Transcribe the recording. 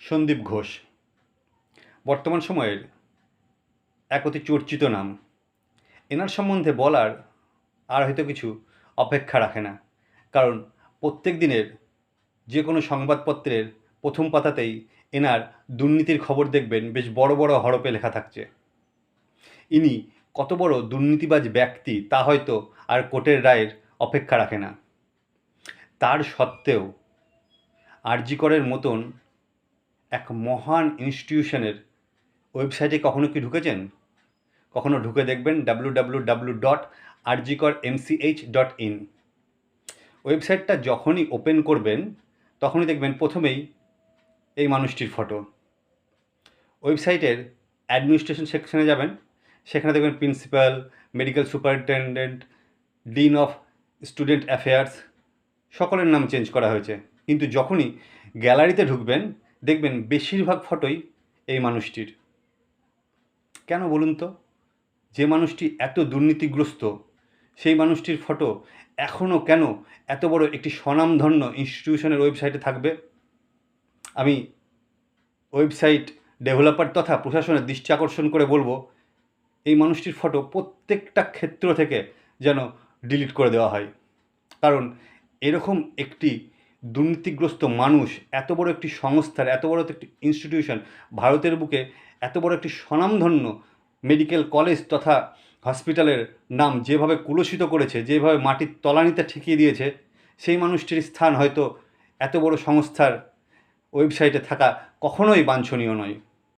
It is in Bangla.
সন্দীপ ঘোষ বর্তমান সময়ের এক অতি চর্চিত নাম। এনার সম্বন্ধে বলার আর হয়তো কিছু অপেক্ষা রাখে না, কারণ প্রত্যেক দিনের যে কোনো সংবাদপত্রের প্রথম পাতাতেই এনার দুর্নীতির খবর দেখবেন বেশ বড় বড় হরপে লেখা থাকছে। ইনি কত বড় দুর্নীতিবাজ ব্যক্তি তা হয়তো আর কোর্টের রায়ের অপেক্ষা রাখে না। তার সত্ত্বেও আরজি করের মতন এক মহান ইনস্টিটিউশনের ওয়েবসাইটে কখনো কি ঢুকেছেন? কখনো ঢুকে দেখবেন www.rgkormch.in। ওয়েবসাইটটা যখনই ওপেন করবেন তখনই দেখবেন প্রথমেই এই মানুষটির ফটো। ওয়েবসাইটের অ্যাডমিনিস্ট্রেশন সেকশনে যাবেন, সেখানে দেখবেন principal, medical superintendent, dean of student affairs, সকলের নাম চেঞ্জ করা হয়েছে। কিন্তু যখনই গ্যালারিতে ঢুকবেন দেখবেন বেশিরভাগ ফটোই এই মানুষটির। কেন বলুন তো? যে মানুষটি এত দুর্নীতিগ্রস্ত সেই মানুষটির ফটো এখনও কেন এত বড় একটি স্বনামধন্য ইনস্টিটিউশনের ওয়েবসাইটে থাকবে? আমি ওয়েবসাইট ডেভেলপার তথা প্রশাসনের দৃষ্টি আকর্ষণ করে বলবো, এই মানুষটির ফটো প্রত্যেকটা ক্ষেত্র থেকে যেন ডিলিট করে দেওয়া হয়। কারণ এরকম একটি দুর্নীতিগ্রস্ত মানুষ এত বড় একটি সংস্থার, এত বড় একটি ইনস্টিটিউশন, ভারতের বুকে এত বড় একটি স্বনামধন্য মেডিকেল কলেজ তথা হসপিটালের নাম যেভাবে কুলসিত করেছে, যেভাবে মাটির তলানিতে ঠেকিয়ে দিয়েছে, সেই মানুষটির স্থান হয়তো এত বড় সংস্থার ওয়েবসাইটে থাকা কখনোই বাঞ্ছনীয় নয়।